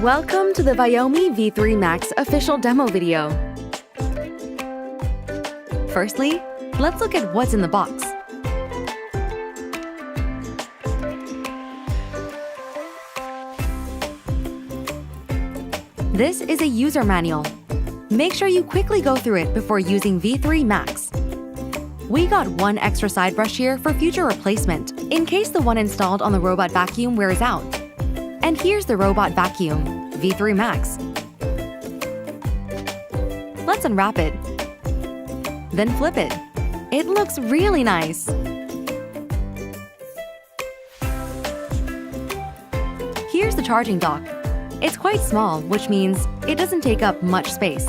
Welcome to the Viomi V3 Max official demo video. Firstly, let's look at what's in the box. This is a user manual. Make sure you quickly go through it before using V3 Max. We got one extra side brush here for future replacement, in case the one installed on the Robot Vacuum wears out. And here's the Robot Vacuum V3 Max. Let's unwrap it. Then flip it. It looks really nice. Here's the charging dock. It's quite small, which means it doesn't take up much space.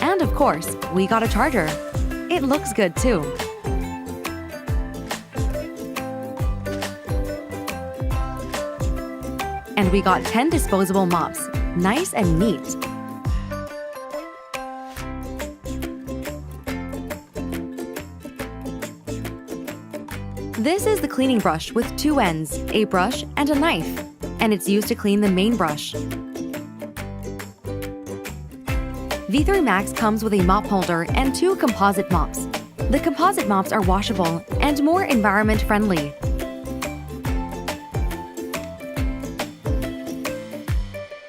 And of course, we got a charger. It looks good too. And we got 10 disposable mops. Nice and neat. This is the cleaning brush with two ends, a brush and a knife, and it's used to clean the main brush. V3 Max comes with a mop holder and two composite mops. The composite mops are washable and more environment-friendly.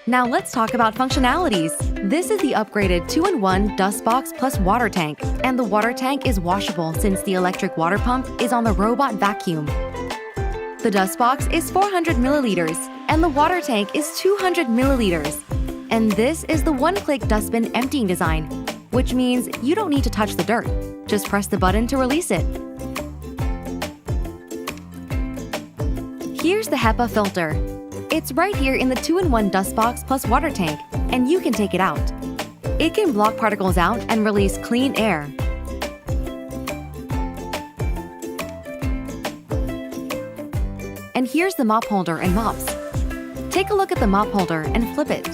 Now let's talk about functionalities. This is the upgraded 2-in-1 dust box plus water tank, and the water tank is washable since the electric water pump is on the Robot Vacuum. The dust box is 400 milliliters, and the water tank is 200 milliliters. And this is the one-click dustbin emptying design, which means you don't need to touch the dirt. Just press the button to release it. Here's the HEPA filter. It's right here in the 2-in-1 dust box plus water tank, and you can take it out. It can block particles out and release clean air. And here's the mop holder and mops. Take a look at the mop holder and flip it.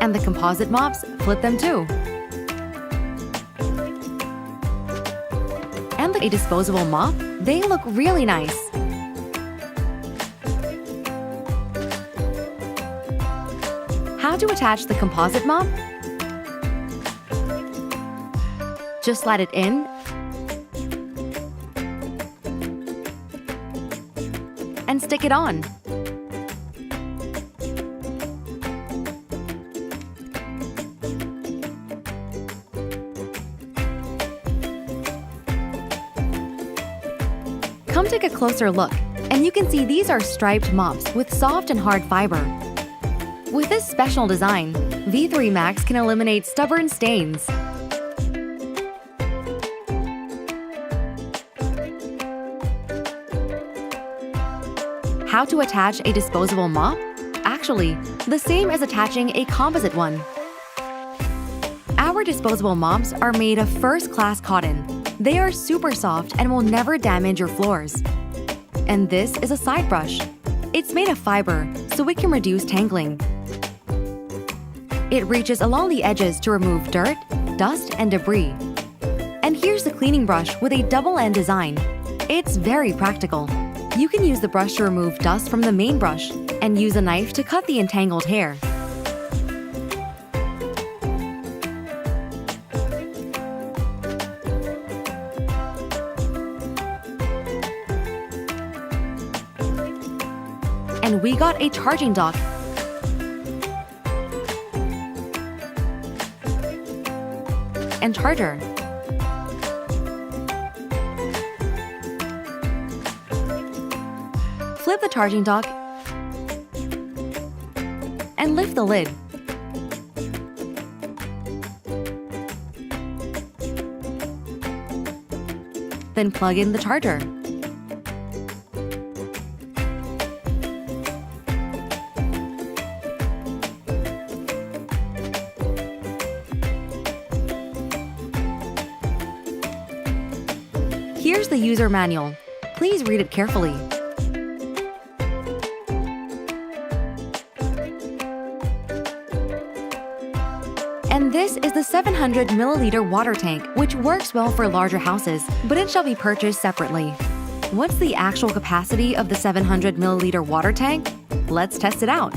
And the composite mops, flip them too. And a disposable mop, they look really nice. How to attach the composite mop? Just slide it in and stick it on. Come take a closer look, and you can see these are striped mops with soft and hard fiber. With this special design, V3 Max can eliminate stubborn stains. How to attach a disposable mop? Actually, the same as attaching a composite one. Our disposable mops are made of first-class cotton. They are super soft and will never damage your floors. And this is a side brush. It's made of fiber, so it can reduce tangling. It reaches along the edges to remove dirt, dust, and debris. And here's the cleaning brush with a double-end design. It's very practical. You can use the brush to remove dust from the main brush and use a knife to cut the entangled hair. And we got a charging dock. And charger. Flip the charging dock and lift the lid. Then plug in the charger. Here's the user manual. Please read it carefully. And This is the 700 milliliter water tank, which works well for larger houses, but it shall be purchased separately. What's the actual capacity of the 700 milliliter water tank? Let's test it out.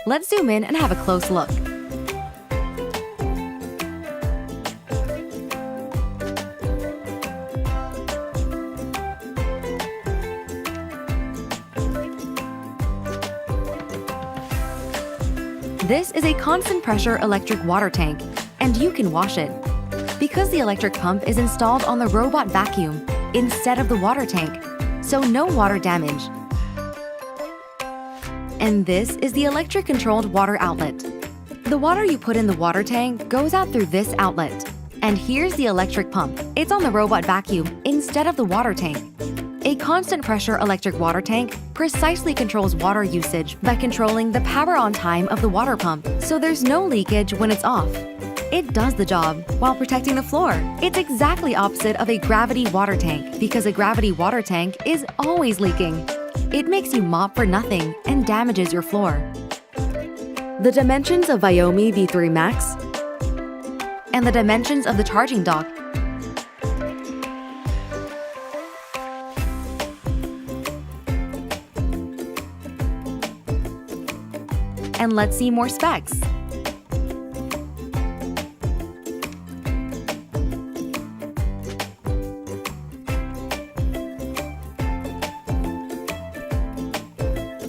Let's zoom in and have a close look. This is a constant pressure electric water tank, and you can wash it. Because the electric pump is installed on the robot vacuum instead of the water tank, so no water damage. And this is the electric-controlled water outlet. The water you put in the water tank goes out through this outlet. And here's the electric pump. It's on the robot vacuum instead of the water tank. A constant pressure electric water tank precisely controls water usage by controlling the power on time of the water pump, so there's no leakage when it's off. It does the job while protecting the floor. It's exactly opposite of a gravity water tank because a gravity water tank is always leaking. It makes you mop for nothing and damages your floor. The dimensions of Viomi V3 Max and the dimensions of the charging dock. And let's see more specs.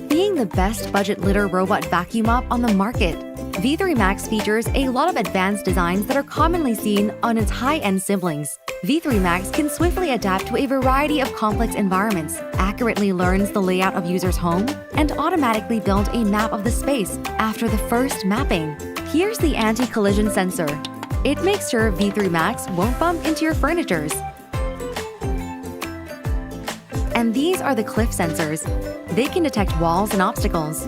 Being the best budget litter robot vacuum mop on the market, V3 Max features a lot of advanced designs that are commonly seen on its high-end siblings. V3 Max can swiftly adapt to a variety of complex environments, accurately learns the layout of users' home, and automatically builds a map of the space after the first mapping. Here's the anti-collision sensor. It makes sure V3 Max won't bump into your furnitures. And these are the cliff sensors. They can detect walls and obstacles.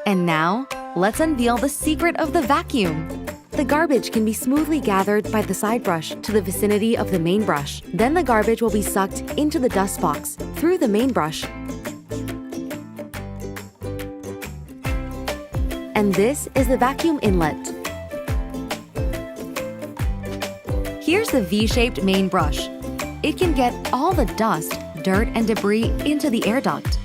And now, let's unveil the secret of the vacuum. The garbage can be smoothly gathered by the side brush to the vicinity of the main brush. Then the garbage will be sucked into the dust box through the main brush. And this is the vacuum inlet. Here's the V-shaped main brush. It can get all the dust, dirt, and debris into the air duct.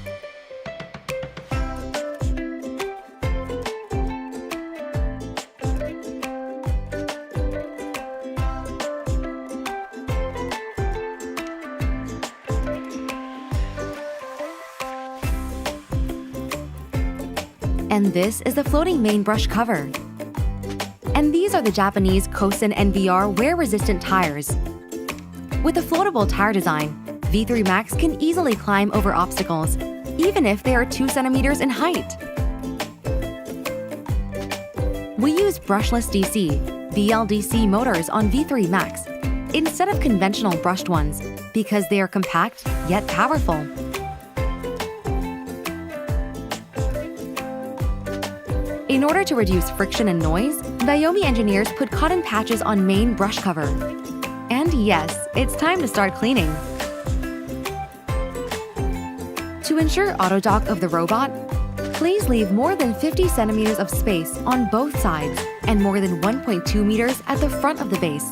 And this is the floating main brush cover. And these are the Japanese Kosen and VR wear-resistant tires. With a floatable tire design, V3 Max can easily climb over obstacles, even if they are 2 centimeters in height. We use brushless DC, BLDC motors on V3 Max, instead of conventional brushed ones, because they are compact yet powerful. In order to reduce friction and noise, Viomi engineers put cotton patches on main brush cover. And yes, it's time to start cleaning. To ensure auto-dock of the robot, please leave more than 50 centimeters of space on both sides and more than 1.2 meters at the front of the base.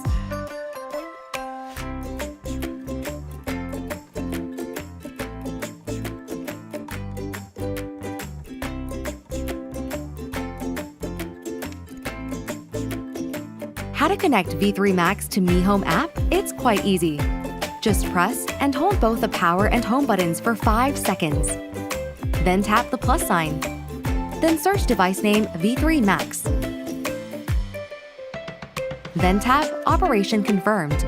How to connect V3 Max to Mi Home app? It's quite easy. Just press and hold both the power and home buttons for 5 seconds. Then tap the plus sign. Then search device name V3 Max. Then tap Operation Confirmed.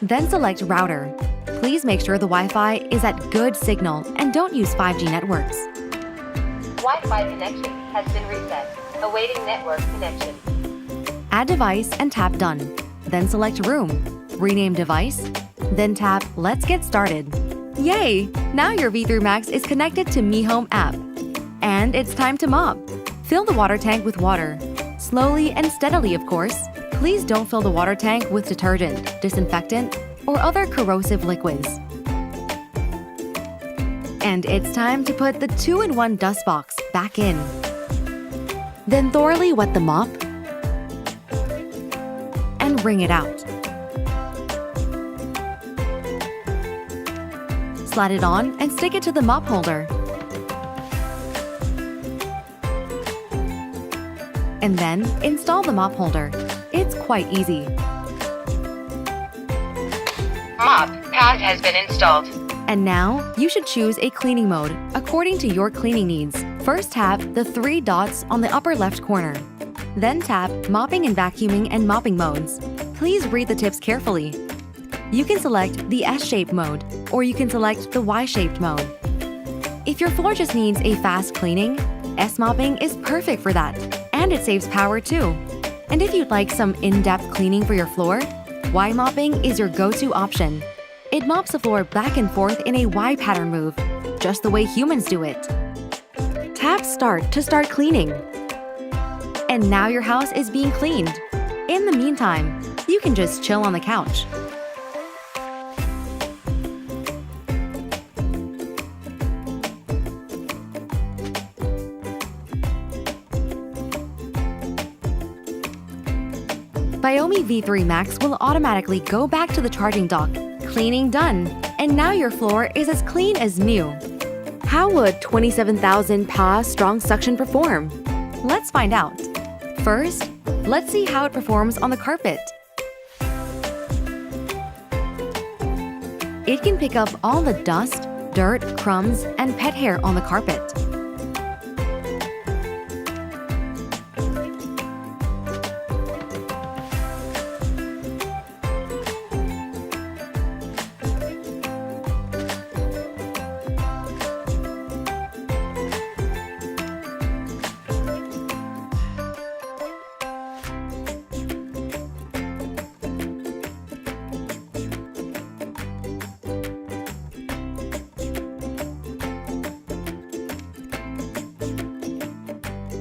Then select Router. Please make sure the Wi-Fi is at good signal and don't use 5G networks. Wi-Fi connection has been reset. Awaiting network connection. Add device and tap Done. Then select Room. Rename device. Then tap Let's Get Started. Yay! Now your V3 Max is connected to Mi Home app. And it's time to mop. Fill the water tank with water. Slowly and steadily, of course. Please don't fill the water tank with detergent, disinfectant, or other corrosive liquids. And it's time to put the 2-in-1 dust box back in. Then thoroughly wet the mop and wring it out. Slide it on and stick it to the mop holder. And then install the mop holder. It's quite easy. Mop pad has been installed. And now, you should choose a cleaning mode according to your cleaning needs. First tap the 3 dots on the upper left corner. Then tap Mopping and Vacuuming and Mopping modes. Please read the tips carefully. You can select the S-shaped mode, or you can select the Y-shaped mode. If your floor just needs a fast cleaning, S-mopping is perfect for that, and it saves power too. And if you'd like some in-depth cleaning for your floor, Y-mopping is your go-to option. It mops the floor back and forth in a Y pattern move, just the way humans do it. Tap Start to start cleaning. And now your house is being cleaned. In the meantime, you can just chill on the couch. Viomi V3 Max will automatically go back to the charging dock. Cleaning done, and now your floor is as clean as new. How would 27,000 Pa strong suction perform? Let's find out. First, let's see how it performs on the carpet. It can pick up all the dust, dirt, crumbs, and pet hair on the carpet.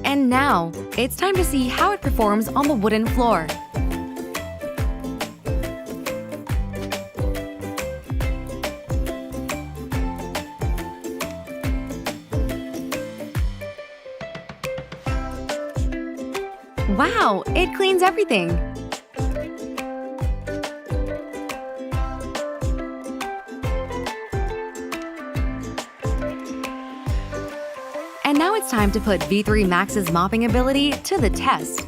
And now, it's time to see how it performs on the wooden floor. Wow, it cleans everything! And now it's time to put V3 Max's mopping ability to the test.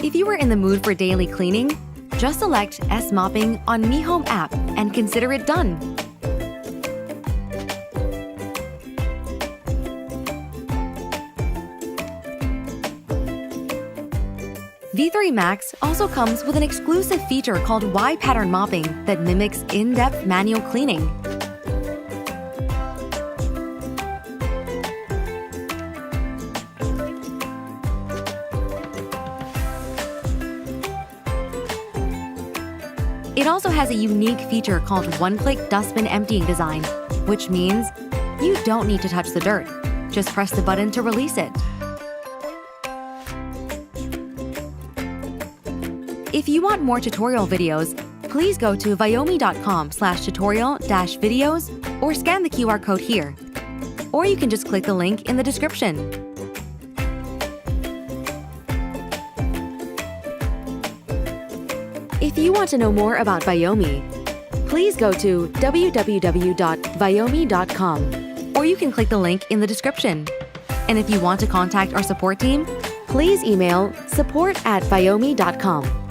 If you are in the mood for daily cleaning, just select S Mopping on Mi Home app and consider it done. V3 Max also comes with an exclusive feature called Y-pattern mopping that mimics in-depth manual cleaning. It also has a unique feature called one-click dustbin emptying design, which means you don't need to touch the dirt. Just press the button to release it. If you want more tutorial videos, please go to viomi.com/tutorial-videos or scan the QR code here. Or you can just click the link in the description. If you want to know more about Viomi, please go to www.viomi.com or you can click the link in the description. And if you want to contact our support team, please email support@viomi.com.